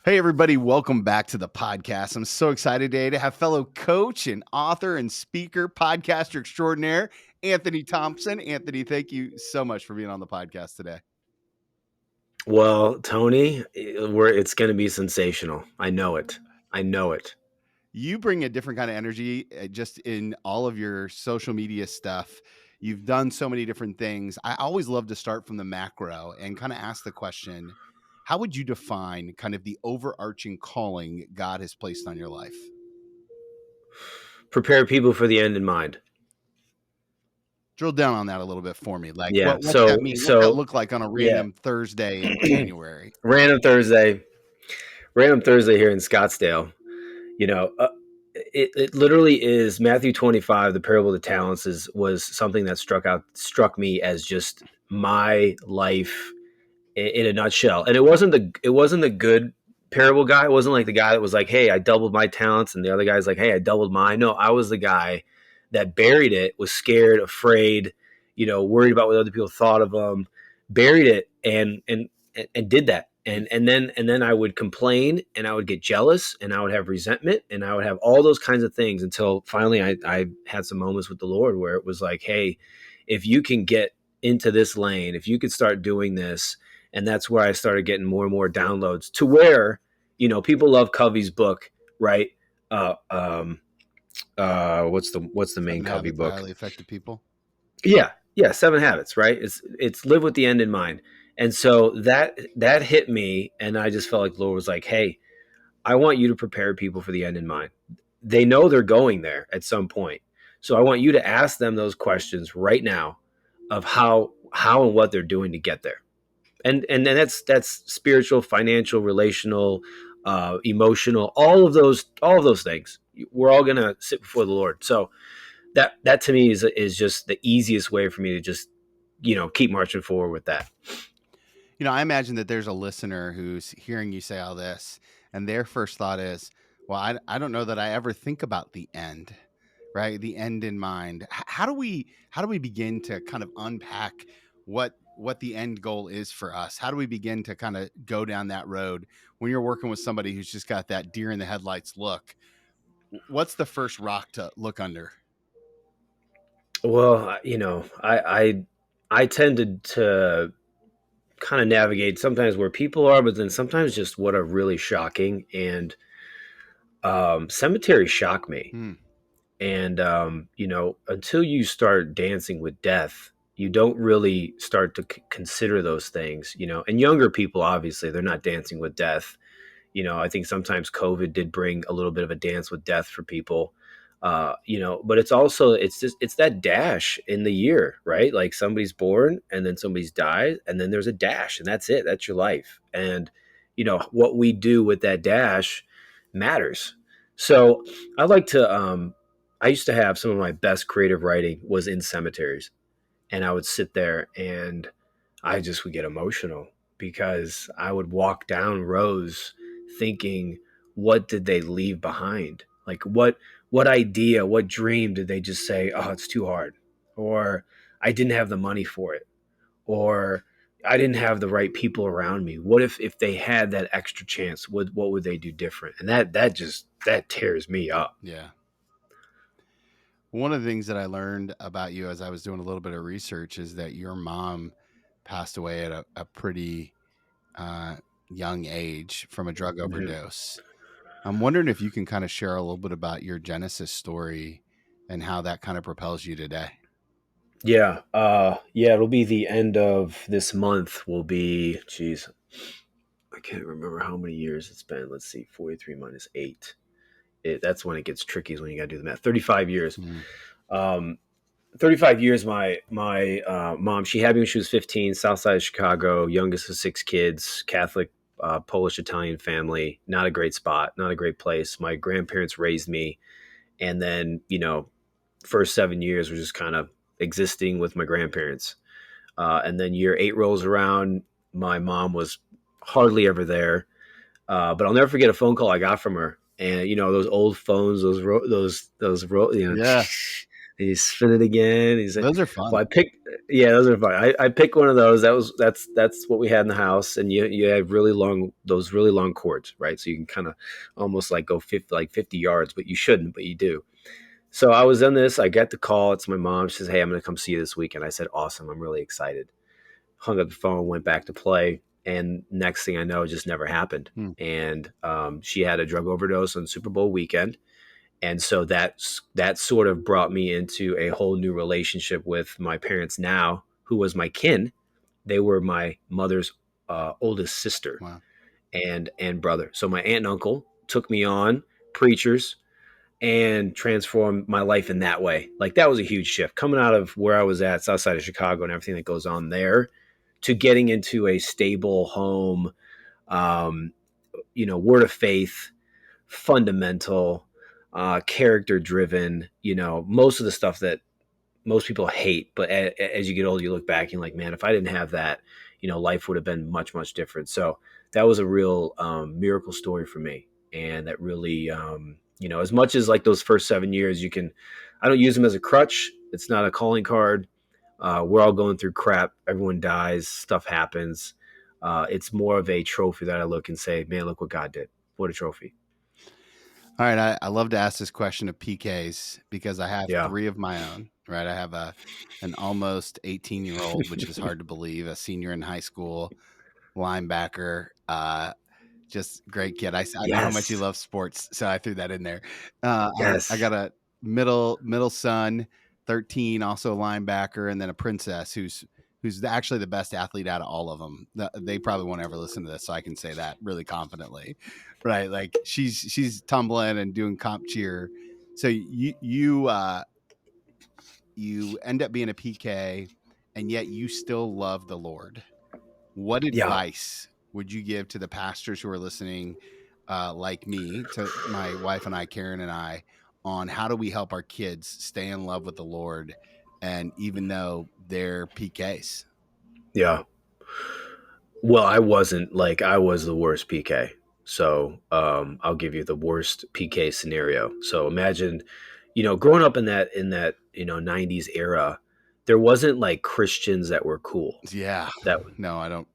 Hey, everybody, welcome back to the podcast. I'm so excited today to have fellow coach and author and speaker, podcaster extraordinaire, Anthony Thompson. Anthony, thank you so much for being on the podcast today. Well, Tony, it's going to be sensational. I know it. I know it. You bring a different kind of energy just in all of your social media stuff. You've done so many different things. I always love to start from the macro and kind of ask the question, how would you define kind of the overarching calling God has placed on your life? Prepare people for the end in mind. Drill down on that a little bit for me. Like, Yeah. what's that So, mean? What's that so look like on a yeah. random Thursday in January? random Thursday, random Thursday here in Scottsdale. You know, it literally is Matthew 25. The parable of the talents was something that struck me as just my life in a nutshell. And it wasn't the good parable guy. It wasn't like the guy that was like, "Hey, I doubled my talents," and the other guy's like, "Hey, I doubled mine." No, I was the guy that buried it, was scared, afraid, worried about what other people thought of him, buried it, and did that. And then I would complain, and I would get jealous, and I would have resentment, and I would have all those kinds of things until finally I had some moments with the Lord where it was like, "Hey, if you can get into this lane, if you could start doing this." And that's where I started getting more and more downloads to where, people love Covey's book, right? What's the main Seven Covey Habits of book? Highly Effective People. Yeah, Seven Habits, right? It's live with the end in mind. And so that hit me, and I just felt like the Lord was like, "Hey, I want you to prepare people for the end in mind. They know they're going there at some point, so I want you to ask them those questions right now of how and what they're doing to get there." And that's spiritual, financial, relational, emotional, all of those things. We're all gonna sit before the Lord. So that to me is just the easiest way for me to just keep marching forward with that. I imagine that there's a listener who's hearing you say all this, and their first thought is, well, I don't know that I ever think about the end, right? The end in mind. How do we begin to kind of unpack what the end goal is for us? How do we begin to kind of go down that road when you're working with somebody who's just got that deer in the headlights look? What's the first rock to look under? Well, I tend to kind of navigate sometimes where people are, but then sometimes just what are really shocking. And cemeteries shock me. Hmm. And until you start dancing with death, you don't really start to consider those things. And younger people, obviously, they're not dancing with death. I think sometimes COVID did bring a little bit of a dance with death for people. But it's that dash in the year, right? Like somebody's born and then somebody's died, and then there's a dash, and that's it. That's your life. And what we do with that dash matters. So I like to I used to have some of my best creative writing was in cemeteries, and I would sit there and I just would get emotional because I would walk down rows thinking, what did they leave behind? Like what idea, what dream did they just say, oh, it's too hard? Or I didn't have the money for it. Or I didn't have the right people around me. What if they had that extra chance? What would they do different? And that tears me up. Yeah. One of the things that I learned about you as I was doing a little bit of research is that your mom passed away at a pretty uh, young age from a drug Mhm. overdose. I'm wondering if you can kind of share a little bit about your Genesis story and how that kind of propels you today. Yeah, it'll be the end of this month will be, geez, I can't remember how many years it's been. Let's see, 43 minus 8. That's when it gets tricky, is when you got to do the math. 35 years. Mm. Um, 35 years, my mom, she had me when she was 15, south side of Chicago, youngest of 6 kids, Catholic, Polish, Italian family. Not a great spot, not a great place. My grandparents raised me. And then, first 7 years were just kind of existing with my grandparents. And then year 8 rolls around. My mom was hardly ever there. But I'll never forget a phone call I got from her. And those old phones, those Yeah. You spin it again. He's like, Those are well, fun. I picked. Yeah, those are fun. I picked one of those. That's what we had in the house, and you have really long those really long cords, right? So you can kind of almost like go 50 yards, but you shouldn't, but you do. So I was in this. I get the call. It's my mom. She says, "Hey, I'm going to come see you this weekend." I said, "Awesome. I'm really excited." Hung up the phone, went back to play, and next thing I know, it just never happened. Hmm. And she had a drug overdose on Super Bowl weekend, and so that sort of brought me into a whole new relationship with my parents now, who was my kin. They were my mother's oldest sister Wow. and brother. So my aunt and uncle took me on, preachers, and transformed my life in that way. Like that was a huge shift coming out of where I was at, south side of Chicago, and everything that goes on there, to getting into a stable home, um, word of faith, fundamental, character driven. Most of the stuff that most people hate, but as you get older, you look back and you're like, man, if I didn't have that, life would have been much, much different. So that was a real miracle story for me. And that really, as much as like those first 7 years, I don't use them as a crutch. It's not a calling card. We're all going through crap. Everyone dies. Stuff happens. It's more of a trophy that I look and say, man, look what God did. What a trophy. All right, I love to ask this question of PKs because I have Yeah. three of my own. Right, I have an almost 18-year-old, which is hard to believe, a senior in high school, linebacker, just great kid. I know how much he Yes. loves sports, so I threw that in there. I Yes. got a middle son, 13, also a linebacker, and then a princess who's actually the best athlete out of all of them. They probably won't ever listen to this, so I can say that really confidently, right? Like she's tumbling and doing comp cheer. So you end up being a PK, and yet you still love the Lord. What Yeah. advice would you give to the pastors who are listening, like me, to my wife and I, Karen and I, on how do we help our kids stay in love with the Lord, and even though they're PKs? Yeah. Well, I was the worst PK. So I'll give you the worst PK scenario. So imagine, growing up in that 90s era, there wasn't like Christians that were cool. Yeah, That no, I don't.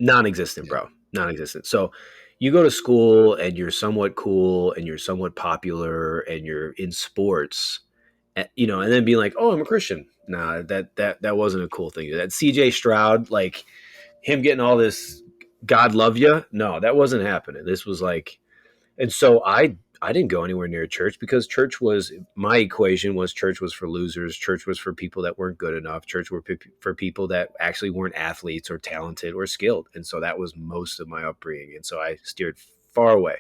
non-existent, Yeah, bro. Non-existent. So you go to school and you're somewhat cool and you're somewhat popular and you're in sports, and then being like, "Oh, I'm a Christian." Nah, that wasn't a cool thing. That CJ Stroud, like him getting all this God love you. No, that wasn't happening. This was like, and so I didn't go anywhere near church because church was my equation was church was for losers. Church was for people that weren't good enough. Church were for people that actually weren't athletes or talented or skilled. And so that was most of my upbringing. And so I steered far away.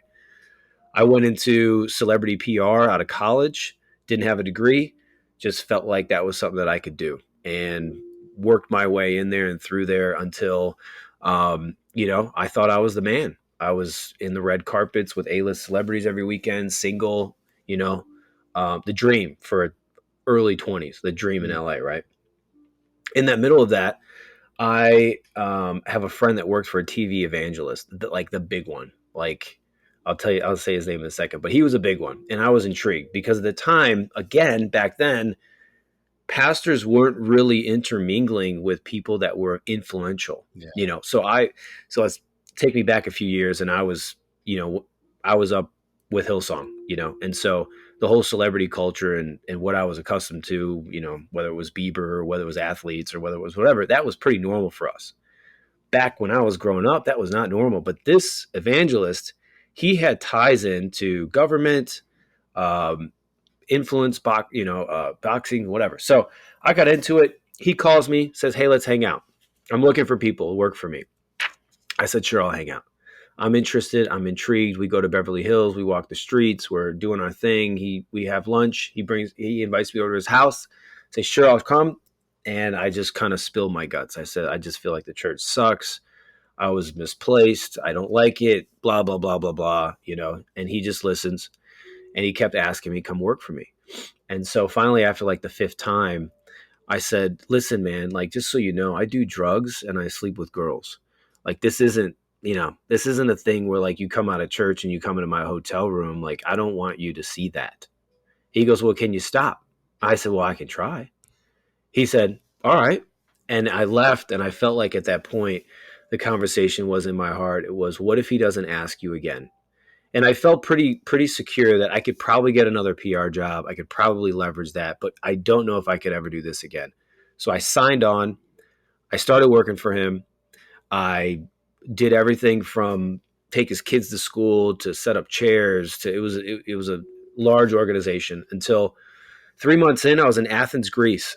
I went into celebrity PR out of college, didn't have a degree, just felt like that was something that I could do and worked my way in there and through there until, I thought I was the man. I was in the red carpets with A-list celebrities every weekend, single, you know, the dream for early 20s, the dream in mm, LA, right? In that middle of that, I have a friend that works for a TV evangelist, like the big one. Like, I'll say his name in a second, but he was a big one. And I was intrigued because at the time, again, back then, pastors weren't really intermingling with people that were influential, yeah, So let's take me back a few years, and you know, I was up with Hillsong, and so the whole celebrity culture and what I was accustomed to, whether it was Bieber or whether it was athletes or whether it was whatever, that was pretty normal for us. Back when I was growing up, that was not normal. But this evangelist, he had ties into government, um, influence, boxing, whatever. So I got into it. He calls me, says, "Hey, let's hang out. I'm looking for people who work for me." I said, "Sure, I'll hang out. I'm interested. I'm intrigued." We go to Beverly Hills. We walk the streets. We're doing our thing. We have lunch. He invites me over to his house. I say, "Sure, I'll come." And I just kind of spill my guts. I said, "I just feel like the church sucks. I was misplaced. I don't like it. Blah blah blah blah blah." And he just listens. And he kept asking me, "Come work for me." And so finally, after like the fifth time, I said, "Listen, man, like, just so you know, I do drugs and I sleep with girls. Like, this isn't a thing where like you come out of church and you come into my hotel room. Like, I don't want you to see that." He goes, "Well, can you stop?" I said, well, I can try. He said, all right. And I left, and I felt like at that point, the conversation was in my heart. It was, what if he doesn't ask you again? And I felt pretty secure that I could probably get another PR job. I could probably leverage that, but I don't know if I could ever do this again. So I signed on. I started working for him. I did everything from take his kids to school to set up chairs to it was a large organization until 3 months in, I was in Athens, Greece.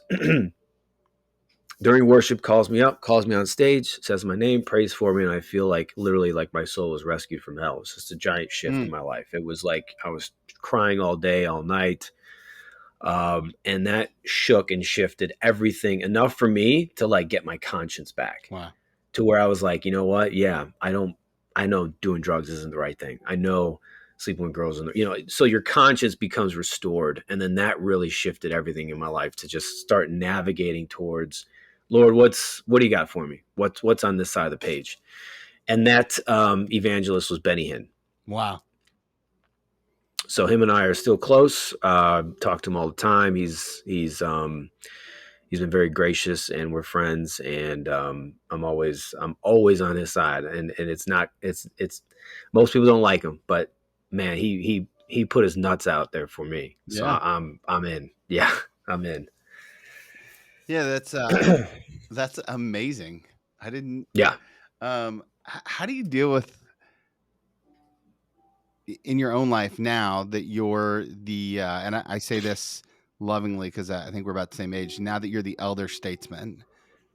During worship, calls me up, calls me on stage, says my name, prays for me, and I feel like literally like my soul was rescued from hell. It was just a giant shift in Mm, my life. It was like I was crying all day, all night. And that shook and shifted everything enough for me to like get my conscience back wow. to where I was like, you know what? Yeah, I know doing drugs isn't the right thing. I know sleeping with girls, and so your conscience becomes restored. And then that really shifted everything in my life to just start navigating towards, Lord, what do you got for me? What's on this side of the page? And that evangelist was Benny Hinn. Wow. So him and I are still close. Talk to him all the time. He's been very gracious, and we're friends. And I'm always on his side. And it's not it's most people don't like him, but man, he put his nuts out there for me. So Yeah. I'm in. Yeah, I'm in. Yeah, that's amazing. I didn't Yeah, how do you deal with in your own life now that you're the and I say this lovingly because I think we're about the same age now that you're the elder statesman,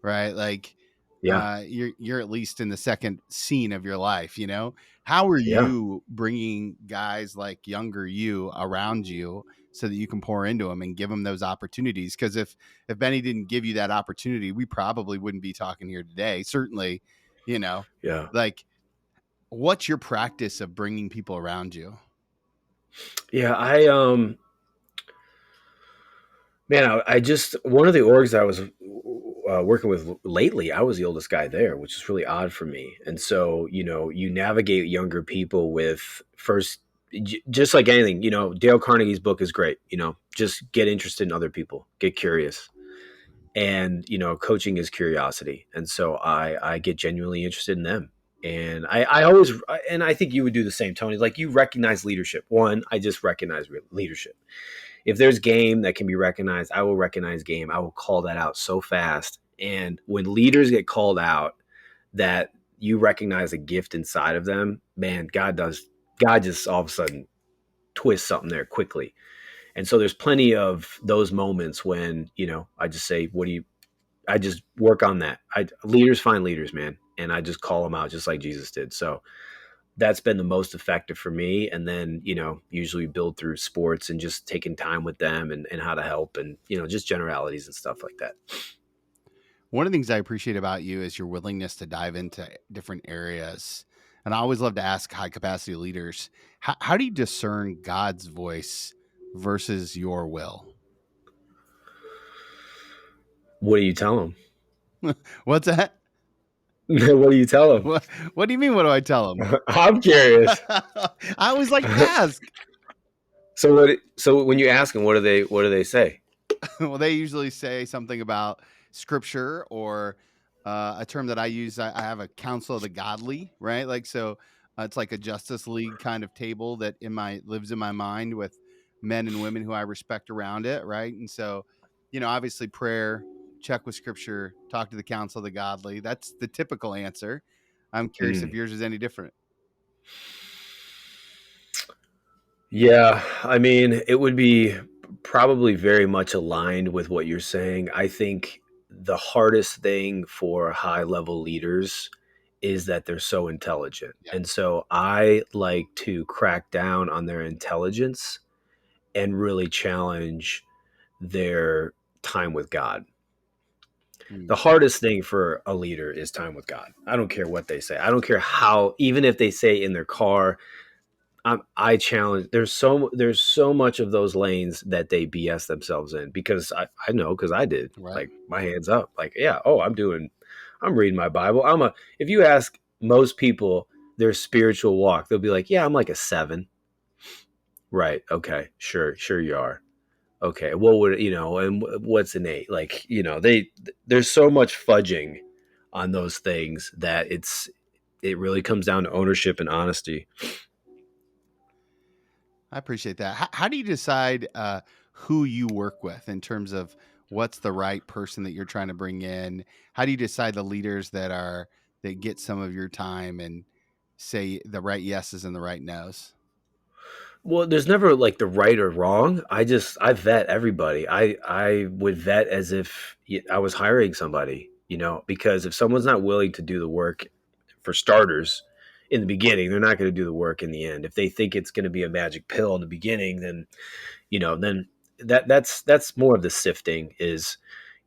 right? Like yeah, you're at least in the second scene of your life, you know. How are yeah, you bringing guys like younger you around you so that you can pour into them and give them those opportunities? Because if Benny didn't give you that opportunity, we probably wouldn't be talking here today. Certainly, you know, yeah, like what's your practice of bringing people around you? yeah. Man, I just one of the orgs I was working with lately, I was the oldest guy there, which is really odd for me. And so, you navigate younger people with first, just like anything. Dale Carnegie's book is great. Just get interested in other people, get curious, and coaching is curiosity. And so I get genuinely interested in them. And I always, and I think you would do the same, Tony. Like you recognize leadership. One, I just recognize leadership. If there's game that can be recognized, I will recognize game. I will call that out so fast. And when leaders get called out, that you recognize a gift inside of them, man, God just all of a sudden twists something there quickly. And so there's plenty of those moments when, I just say, I just work on that. Leaders find leaders, man. And I just call them out just like Jesus did. So that's been the most effective for me. And then, usually build through sports and just taking time with them and how to help and, just generalities and stuff like that. One of the things I appreciate about you is your willingness to dive into different areas. And I always love to ask high capacity leaders, how do you discern God's voice versus your will? What do you tell them? What's that? What do you tell them? What, what do you mean? What do I tell them? I'm curious. I always like to ask. So when you ask them, what do they say? Well, they usually say something about scripture or a term that I use. I have a council of the godly, right? Like so, it's like a Justice League kind of table that in my lives in my mind with men and women who I respect around it, right? And so, obviously prayer, check with scripture, talk to the council of the godly. That's the typical answer. I'm curious if Mm. yours is any different. Yeah, I mean, it would be probably very much aligned with what you're saying. I think the hardest thing for high level leaders is that they're so intelligent. Yeah. And so I like to crack down on their intelligence and really challenge their time with God. Mm, The hardest thing for a leader is time with God. I don't care what they say. I don't care how, even if they say in their car, I challenge. There's so much of those lanes that they BS themselves in because I know because I did. right. Like my hands up. Like yeah. Oh, I'm reading my Bible. If you ask most people their spiritual walk, they'll be like, yeah, I'm like a 7. Right. Okay. Sure. Sure you are. Okay, what would and what's innate? Like, there's so much fudging on those things that it really comes down to ownership and honesty. I appreciate that. How do you decide who you work with in terms of what's the right person that you're trying to bring in? How do you decide the leaders that get some of your time and say the right yeses and the right nos? Well, there's never like the right or wrong. I vet everybody. I would vet as if I was hiring somebody, because if someone's not willing to do the work, for starters, in the beginning, they're not going to do the work in the end. If they think it's going to be a magic pill in the beginning, then that's more of the sifting. Is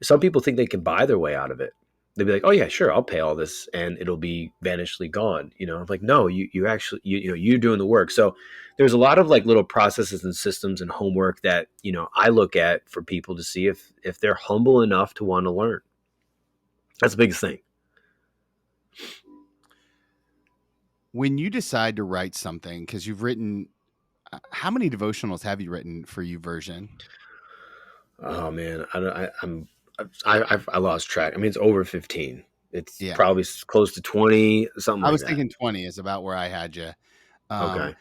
some people think they can buy their way out of it. They'd be like, oh yeah, sure, I'll pay all this and it'll be vanishingly gone. I'm like, no, you actually, you're doing the work. So there's a lot of like little processes and systems and homework that I look at for people to see if they're humble enough to want to learn. That's the biggest thing. When you decide to write something, because you've written, how many devotionals have you written for YouVersion? Oh man, I don't, I lost track. I mean, it's over 15. It's Yeah, probably close to 20, something I like was that. thinking 20 is about where I had you. Okay.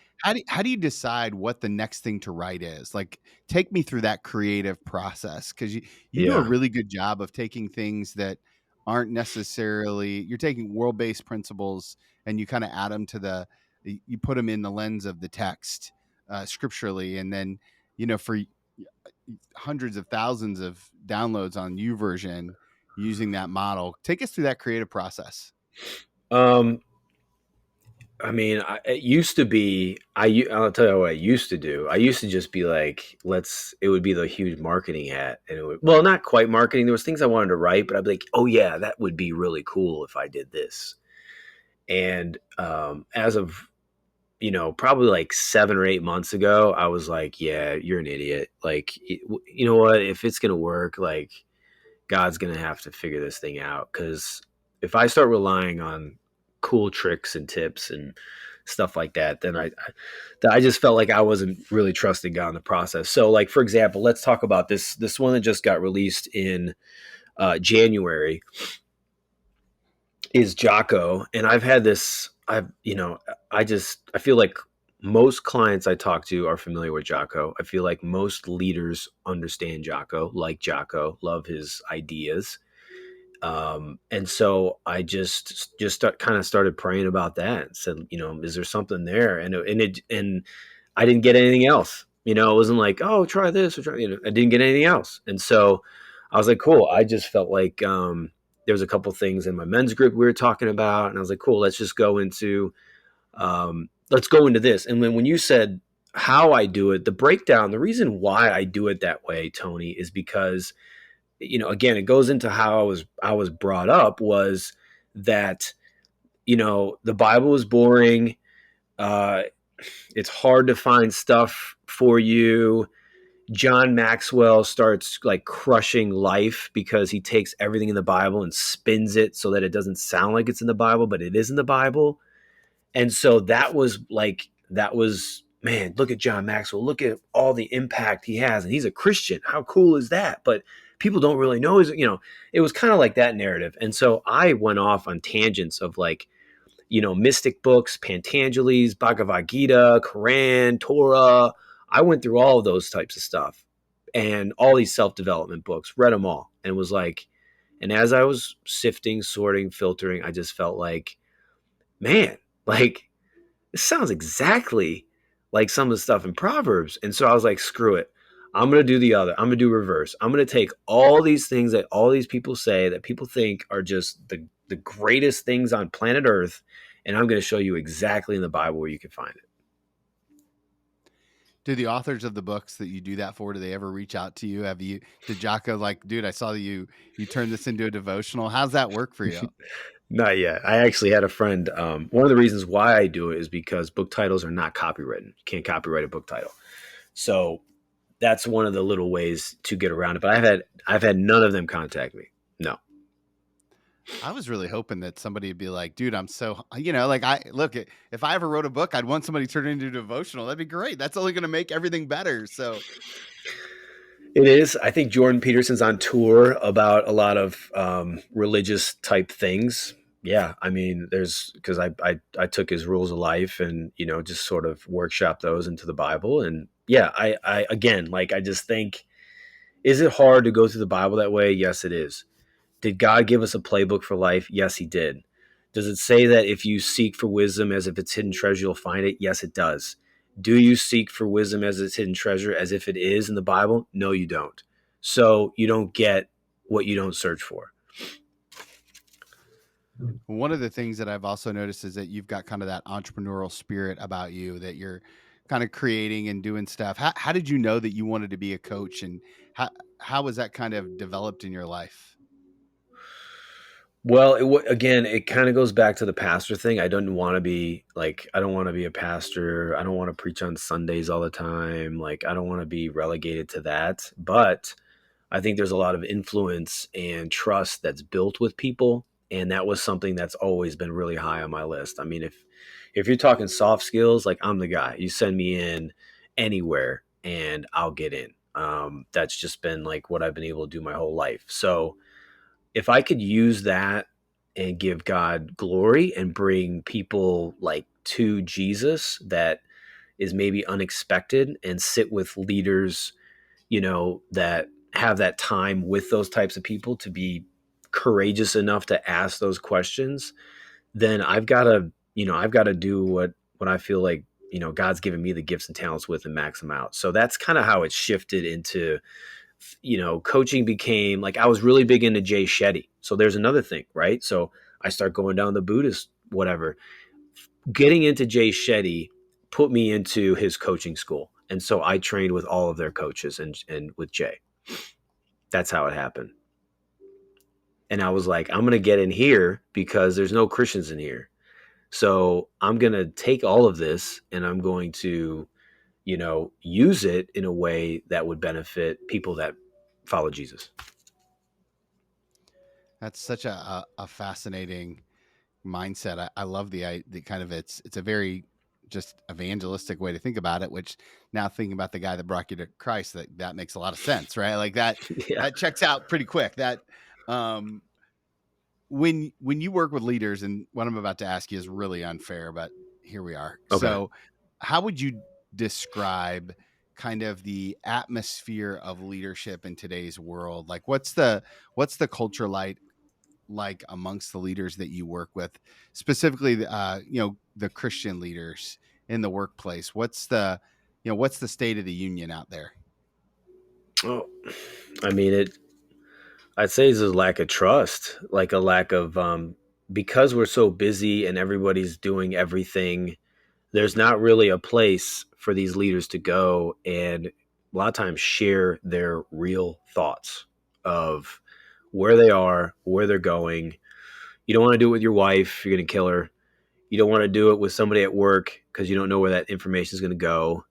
How do you decide what the next thing to write is? Like, take me through that creative process because you do a Yeah. really good job of taking things that aren't necessarily you're taking world based principles and you kind of add them to you put them in the lens of the text scripturally, and then for hundreds of thousands of downloads on YouVersion using that model. Take us through that creative process. Um, I mean, it used to be. I'll tell you what I used to do. I used to just be like, let's. It would be the huge marketing hat, and it would. Well, not quite marketing. There was things I wanted to write, but I'd be like, oh yeah, that would be really cool if I did this. And as of probably like 7 or 8 months ago, I was like, yeah, you're an idiot. Like, you know what? If it's gonna work, like God's gonna have to figure this thing out. Because if I start relying on cool tricks and tips and stuff like that, then I just felt like I wasn't really trusting God in the process. So, like for example, let's talk about this one that just got released in January is Jocko, and I've had this. I feel like most clients I talk to are familiar with Jocko. I feel like most leaders understand Jocko, like Jocko, love his ideas. And so I kind of started praying about that and said, is there something there? And I didn't get anything else. It wasn't like, oh, try this or try, I didn't get anything else. And so I was like, cool. I just felt like there was a couple things in my men's group we were talking about, and I was like, cool. Let's go into this. And then when you said how I do it, the breakdown, the reason why I do it that way, Tony, is because again, it goes into how I was brought up was that the Bible is boring. Uh, it's hard to find stuff for you. John Maxwell starts like crushing life because he takes everything in the Bible and spins it so that it doesn't sound like it's in the Bible, but it is in the Bible. And so that was man, look at John Maxwell. Look at all the impact he has. And he's a Christian. How cool is that? But people don't really know it was kind of like that narrative. And so I went off on tangents of like, mystic books, Pantangelis, Bhagavad Gita, Quran, Torah. I went through all of those types of stuff and all these self-development books, read them all, and was like, and as I was sifting, sorting, filtering, I just felt like, man, like this sounds exactly like some of the stuff in Proverbs. And so I was like, screw it. I'm going to do the other. I'm going to do reverse. I'm going to take all these things that all these people say that people think are just the greatest things on planet Earth. And I'm going to show you exactly in the Bible where you can find it. Do the authors of the books that you do that for, do they ever reach out to you? Did Jocko like, dude, I saw that you turned this into a devotional. How's that work for you? Not yet. I actually had a friend. One of the reasons why I do it is because book titles are not copywritten. You can't copyright a book title. So that's one of the little ways to get around it. But I've had none of them contact me. No. I was really hoping that somebody would be like, dude, I'm so, like if I ever wrote a book, I'd want somebody to turn it into a devotional. That'd be great. That's only going to make everything better. So It is. I think Jordan Peterson's on tour about a lot of religious type things. Yeah, I mean, there's because I took his rules of life and just sort of workshop those into the Bible, and yeah, I again like I just think, is it hard to go through the Bible that way? Yes, it is. Did God give us a playbook for life? Yes, He did. Does it say that if you seek for wisdom as if it's hidden treasure, you'll find it? Yes, it does. Do you seek for wisdom as it's hidden treasure as if it is in the Bible? No, you don't. So you don't get what you don't search for. One of the things that I've also noticed is that you've got kind of that entrepreneurial spirit about you, that you're kind of creating and doing stuff. How did you know that you wanted to be a coach, and how how was that kind of developed in your life? Well, again, it kind of goes back to the pastor thing. I don't want to be like, I don't want to be a pastor. I don't want to preach on Sundays all the time. Like, I don't want to be relegated to that. But I think there's a lot of influence and trust that's built with people, and that was something that's always been really high on my list. I mean, if you're talking soft skills, like I'm the guy. You send me in anywhere, and I'll get in. That's just been like what I've been able to do my whole life. So if I could use that and give God glory and bring people like to Jesus that is maybe unexpected, and sit with leaders that have that time with those types of people to be courageous enough to ask those questions, then I've got to do what I feel like God's given me the gifts and talents with, and max them out. So that's kind of how it shifted into coaching. Became like I was really big into Jay Shetty. So there's another thing, right? So I start going down the Buddhist whatever. Getting into Jay Shetty put me into his coaching school. And so I trained with all of their coaches and with Jay. That's how it happened. And I was like, I'm going to get in here because there's no Christians in here. So I'm going to take all of this and I'm going to, use it in a way that would benefit people that follow Jesus. That's such a fascinating mindset. I love the kind of it's a very just evangelistic way to think about it. Which now thinking about the guy that brought you to Christ, that makes a lot of sense, right? Like Yeah. that checks out pretty quick. That um, when you work with leaders, and what I'm about to ask you is really unfair, but here we are. Okay. So, how would you describe kind of the atmosphere of leadership in today's world? Like, what's the culture like amongst the leaders that you work with, specifically, the Christian leaders in the workplace? What's the state of the union out there? Oh, I mean, I'd say it's a lack of trust, like a lack of, because we're so busy and everybody's doing everything, there's not really a place for these leaders to go and a lot of times share their real thoughts of where they are, where they're going. You don't want to do it with your wife, you're going to kill her. You don't want to do it with somebody at work because you don't know where that information is going to go.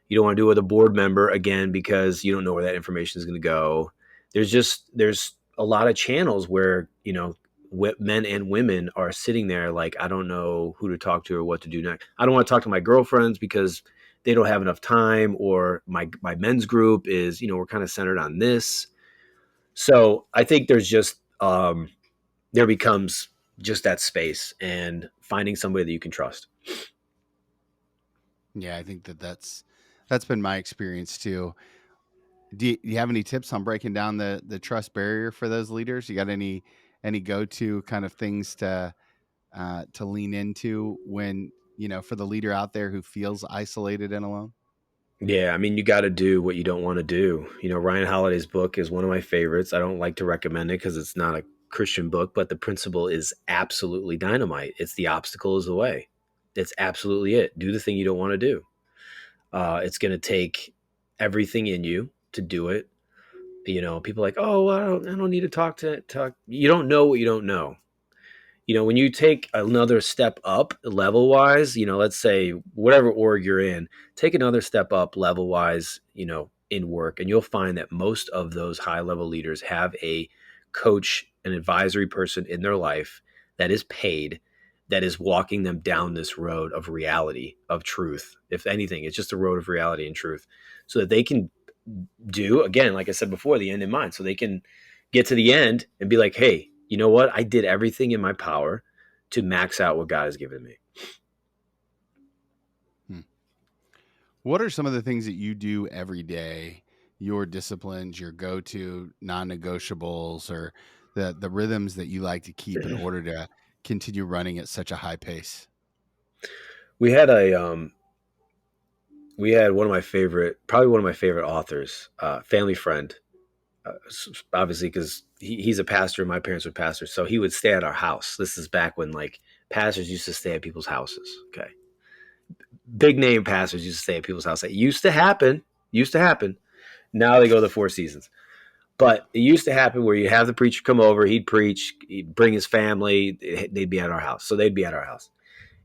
You don't want to do it with a board member again because you don't know where that information is going to go. There's a lot of channels where men and women are sitting there like, I don't know who to talk to or what to do next. I don't want to talk to my girlfriends because they don't have enough time, or my men's group is we're kind of centered on this. So I think there becomes just that space and finding somebody that you can trust. Yeah, I think that's been my experience too. Do you have any tips on breaking down the trust barrier for those leaders? You got any go to kind of things to lean into when for the leader out there who feels isolated and alone? Yeah, I mean, you got to do what you don't want to do. Ryan Holiday's book is one of my favorites. I don't like to recommend it because it's not a Christian book, but the principle is absolutely dynamite. It's the obstacle is the way. It's absolutely it. Do the thing you don't want to do. It's going to take everything in you to do it. People are like, oh, well, I don't need to talk. You don't know what you don't know. When you take another step up level wise, let's say whatever org you're in, take another step up level wise, in work, and you'll find that most of those high level leaders have a coach, an advisory person in their life that is paid, that is walking them down this road of reality, of truth. If anything, it's just a road of reality and truth so that they can do, again, like I said before, the end in mind, so they can get to the end and be like, hey, you know what? I did everything in my power to max out what God has given me. Hmm. What are some of the things that you do every day, your disciplines, your go-to non-negotiables, or the rhythms that you like to keep in order to continue running at such a high pace? we had a we had one of my favorite, probably one of my favorite authors, family friend, obviously because he's a pastor and my parents were pastors, so he would stay at our house. This is back when like pastors used to stay at people's houses. Okay, big name pastors used to stay at people's house. It used to happen. Used to happen. Now they go to the Four Seasons. But it used to happen where you have the preacher come over, he'd preach, he'd bring his family, they'd be at our house. So they'd be at our house.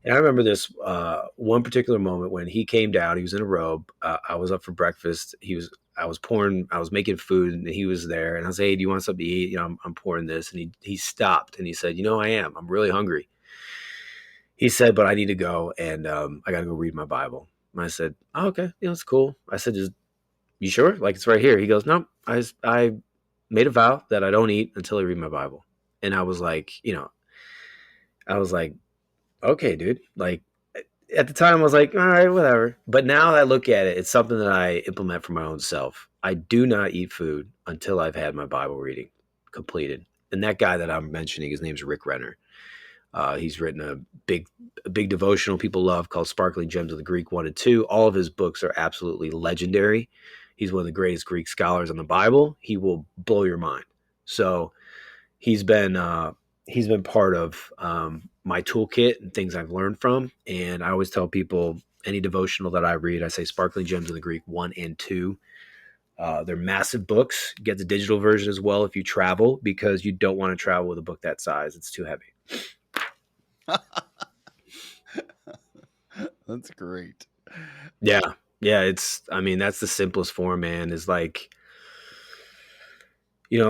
And I remember this one particular moment when he came down. He was in a robe. I was up for breakfast. I was making food, and he was there. And I was, hey, do you want something to eat? You know, I'm pouring this. And he stopped and he said, you know, I am. I'm really hungry. He said, but I need to go and I got to go read my Bible. And I said, oh, okay, yeah, that's cool. I said, just, you sure? Like it's right here. He goes, no, I made a vow that I don't eat until I read my Bible. And I was like, I was like, okay, dude. Like at the time, I was like, all right, whatever. But now I look at it, it's something that I implement for my own self. I do not eat food until I've had my Bible reading completed. And that guy that I'm mentioning, his name's Rick Renner. He's written a big devotional people love called Sparkling Gems of the Greek 1 and 2. All of his books are absolutely legendary. He's one of the greatest Greek scholars on the Bible. He will blow your mind. So he's been he's been part of my toolkit and things I've learned from. And I always tell people any devotional that I read, I say Sparkling Gems of the Greek 1 and 2. They're massive books. Get the digital version as well if you travel, because you don't want to travel with a book that size. It's too heavy. That's great. Yeah. Yeah. I mean, that's the simplest form, man, is like,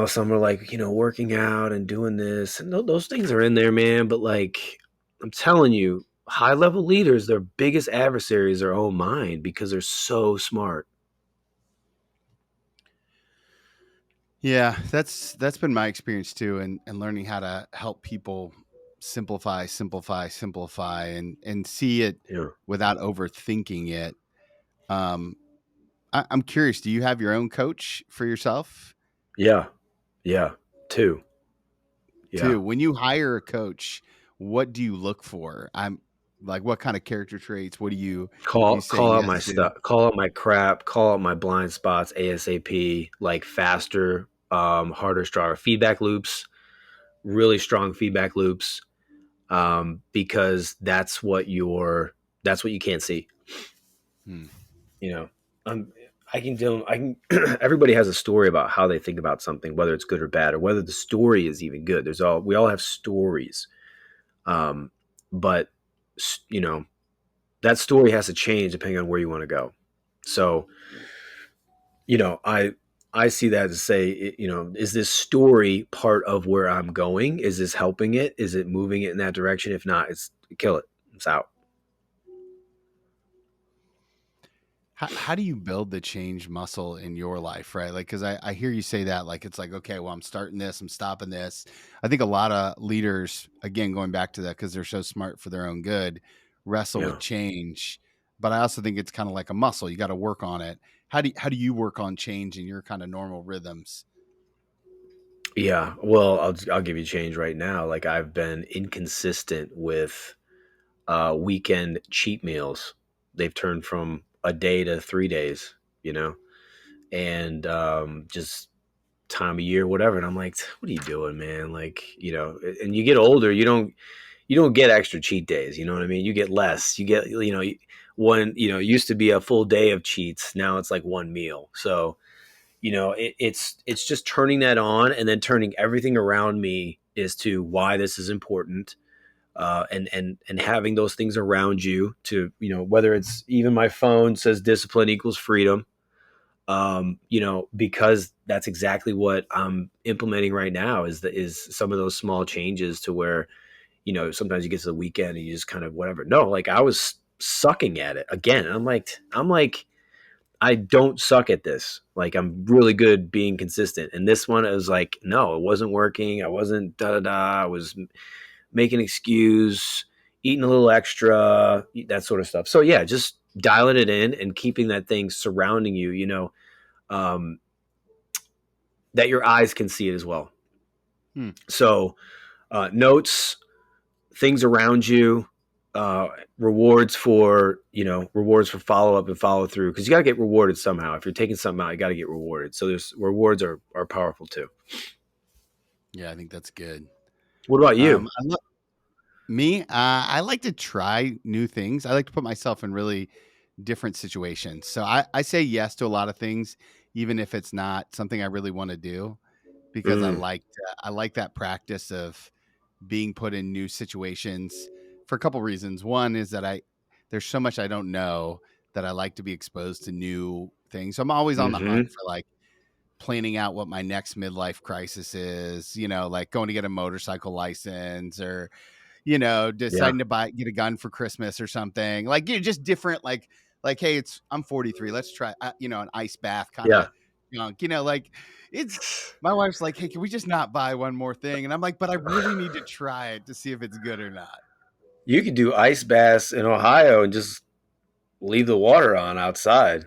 some are like, working out and doing this, and those things are in there, man. But like, I'm telling you, high level leaders, their biggest adversary is their own mind because they're so smart. Yeah, that's been my experience too, and learning how to help people simplify, and see it Yeah. without overthinking it. Um, I'm curious. Do you have your own coach for yourself Yeah. Yeah. Two. Yeah. too? When you hire a coach, what do you look for? I'm like, what kind of character traits? What do you say Call out yes my to? stuff, call out my crap, call out my blind spots ASAP, like faster, harder, stronger feedback loops, really strong feedback loops, because that's what you can't see. Hmm. You know, I'm I can everybody has a story about how they think about something, whether it's good or bad, or whether the story is even good. We all have stories, um, but you know that story has to change depending on where you want to go. So you know, I see that to say, is this story part of where I'm going? Is this helping it? Is it moving it in that direction? If not, it's kill it. It's out. How do you build the change muscle in your life, right? Like, because I hear you say that, like, it's like, okay, well, I'm starting this, I'm stopping this. I think a lot of leaders, again, going back to that, because they're so smart for their own good, wrestle with Yeah. change. But I also think it's kind of like a muscle. You got to work on it. How do you work on change in your kind of normal rhythms? Yeah. Well, I'll give you change right now. Like I've been inconsistent with weekend cheat meals. They've turned from a day to 3 days, you know, and just time of year, whatever. And I'm like, what are you doing, man? Like, and you get older, you don't get extra cheat days. You know what I mean? You get less. You get, one, it used to be a full day of cheats. Now it's like one meal. So, it's just turning that on and then turning everything around me as to why this is important. And having those things around you to, whether it's even my phone says discipline equals freedom, because that's exactly what I'm implementing right now is some of those small changes to where, sometimes you get to the weekend and you just kind of whatever. No, like I was sucking at it again. I'm like, I don't suck at this. Like I'm really good being consistent. And this one, it was like, no, it wasn't working. I wasn't da da da. I was making an excuse, eating a little extra, that sort of stuff. So yeah, just dialing it in and keeping that thing surrounding you, um, that your eyes can see it as well. Hmm. So notes, things around you, uh, rewards for follow up and follow through, because you got to get rewarded somehow. If you're taking something out, you got to get rewarded. So there's rewards are powerful too. Yeah, I think that's good. What about you? I love me. I like to try new things. I like to put myself in really different situations. So I say yes to a lot of things, even if it's not something I really want to do, because Mm, I like that practice of being put in new situations for a couple reasons. One is that I there's so much I don't know that I like to be exposed to new things. So I'm always on the hunt hmm. for like planning out what my next midlife crisis is, like going to get a motorcycle license or, Yeah, deciding to get a gun for Christmas or something. Like, just different hey, I'm 43. Let's try an ice bath kind yeah. of junk. Like it's my wife's like, "Hey, can we just not buy one more thing?" And I'm like, "But I really need to try it to see if it's good or not." You could do ice baths in Ohio and just leave the water on outside.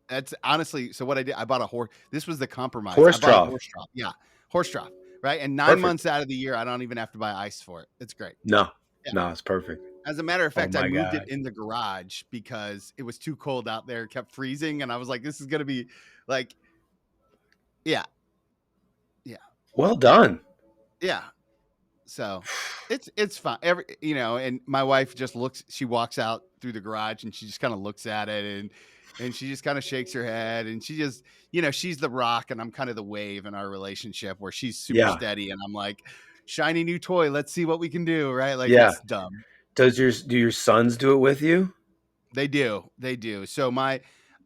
That's honestly so what I did, I bought a horse. This was the compromise. I Horse bought a trough. horse trough. Yeah, horse trough, right? And 9 Perfect. months out of the year, I don't even have to buy ice for it. It's great. No, Yeah. no, it's perfect. As a matter of Oh fact, I my moved it God. in the garage because it was too cold out there. It kept freezing, and I was like, "This is gonna be like." Yeah, yeah, Well done. yeah. So it's fine. And my wife just looks. She walks out through the garage, and she just kind of looks at it, and she just kind of shakes her head, and she just, she's the rock, and I'm kind of the wave in our relationship, where she's super Yeah, steady, and I'm like, shiny new toy. Let's see what we can do, right? Like yeah. it's dumb. Do your sons do it with you? They do. They do. So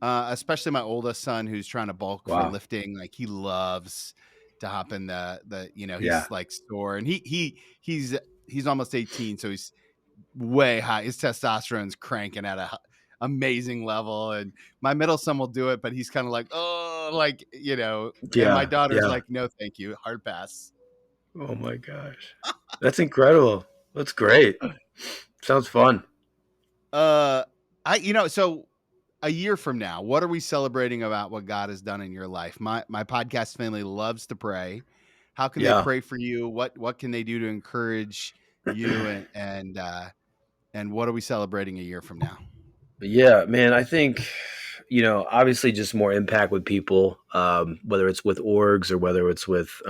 especially my oldest son, who's trying to bulk for Wow. lifting, like he loves to hop in Yeah, he's like sore, and he's almost 18, so he's way high. His testosterone's cranking at a amazing level, and my middle son will do it, but he's kind of like, oh, and my yeah, daughter's yeah. like, no, thank you, hard pass. Oh my gosh, that's incredible. That's great. Sounds fun. Uh, so a year from now, what are we celebrating about what God has done in your life? My podcast family loves to pray. How can they Yeah. pray for you? What can they do to encourage you and what are we celebrating a year from now? Yeah, man, I think, obviously just more impact with people, whether it's with orgs or whether it's with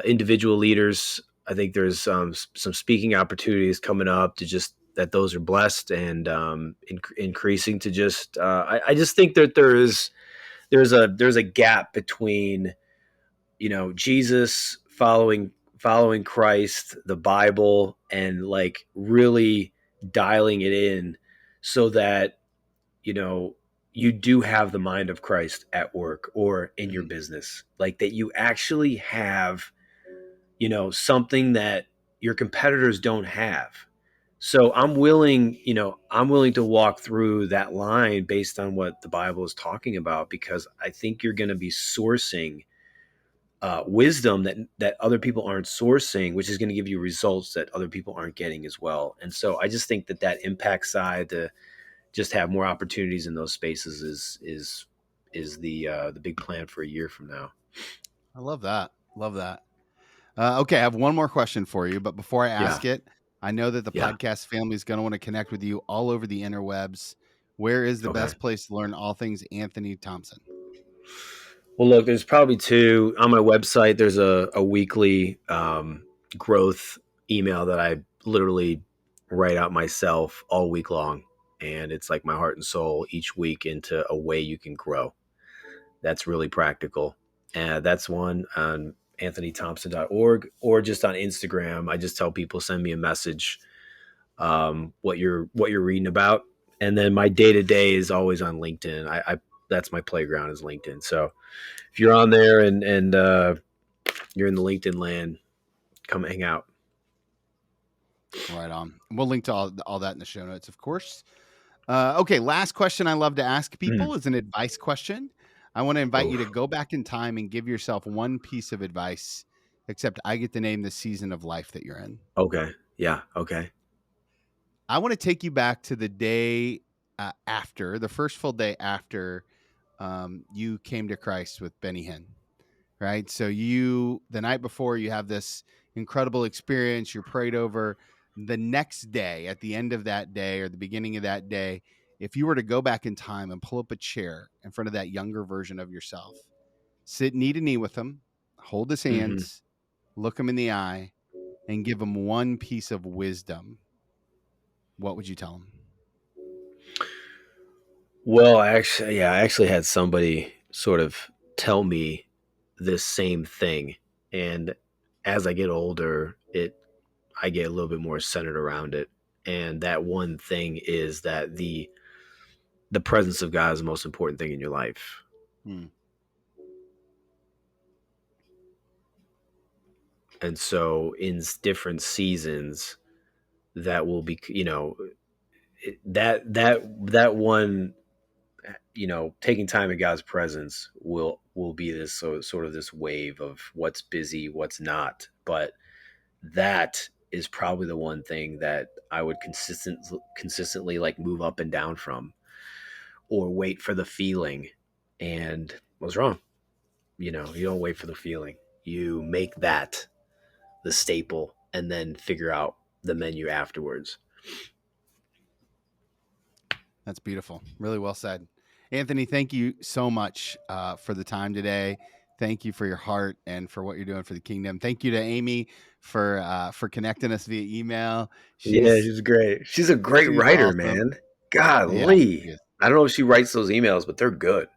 individual leaders. I think there's some speaking opportunities coming up to just that those are blessed and increasing to just. I just think that there's a gap between Jesus following Christ, the Bible, and like really dialing it in so that you know you do have the mind of Christ at work or in your Mhm. business, like that you actually have something that your competitors don't have. So I'm willing to walk through that line based on what the Bible is talking about, because I think you're going to be sourcing wisdom that other people aren't sourcing, which is going to give you results that other people aren't getting as well. And so I just think that impact side, to just have more opportunities in those spaces, is the big plan for a year from now. I love that. Love that. Okay, I have one more question for you, but before I Yeah, ask it, I know that the yeah. podcast family is going to want to connect with you all over the interwebs. Where is the Okay. best place to learn all things Anthony Thompson? Well, look, there's probably two on my website. There's a weekly growth email that I literally write out myself all week long. And it's like my heart and soul each week into a way you can grow. That's really practical. And that's one on anthonythompson.org, or just on Instagram. I just tell people, send me a message, what you're reading about. And then my day to day is always on LinkedIn. I that's my playground, is LinkedIn. So if you're on there and you're in the LinkedIn land, come hang out. Right on. We'll link to all that in the show notes, of course. Okay, last question I love to ask Mm, people is an advice question. I want to invite you to oof. go back in time and give yourself one piece of advice, except I get to name the season of life that you're in. Okay. Yeah. Okay. I want to take you back to the day after the first full day after you came to Christ with Benny Hinn, right? So you, the night before, you have this incredible experience. You're prayed over. The next day, at the end of that day or the beginning of that day, if you were to go back in time and pull up a chair in front of that younger version of yourself, sit knee to knee with him, hold his Hmm. hands, look him in the eye, and give him one piece of wisdom, what would you tell him? Well, I actually had somebody sort of tell me this same thing, and as I get older, I get a little bit more centered around it. And that one thing is that the presence of God is the most important thing in your life. Hmm. And so in different seasons, that will be, that one, taking time in God's presence will be this sort of this wave of what's busy, what's not. But that is probably the one thing that I would consistently like move up and down from, or wait for the feeling. And I was wrong. You don't wait for the feeling. You make that the staple and then figure out the menu afterwards. That's beautiful. Really well said. Anthony, thank you so much for the time today. Thank you for your heart and for what you're doing for the kingdom. Thank you to Amy for connecting us via email. Yeah, She's she's great. She's a great she's writer, awesome. man. Yeah, Golly. she is. I don't know if she writes those emails, but they're good.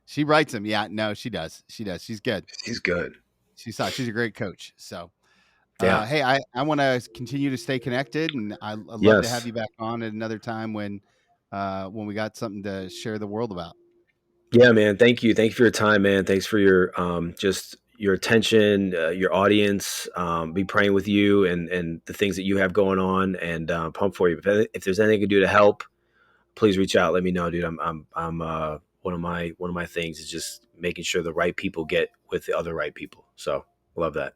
She writes them. Yeah, no, she does. She does. She's good. She's good. She's a great coach. So Yeah. hey, I want to continue to stay connected, and I'd love to have Yes. you back on at another time when we got something to share the world about. Yeah, man. Thank you. Thank you for your time, man. Thanks for your just your attention, your audience. Be praying with you and the things that you have going on, and pump for you. If there's anything I can do to help, please reach out. Let me know, dude. I'm one of my things is just making sure the right people get with the other right people. So love that.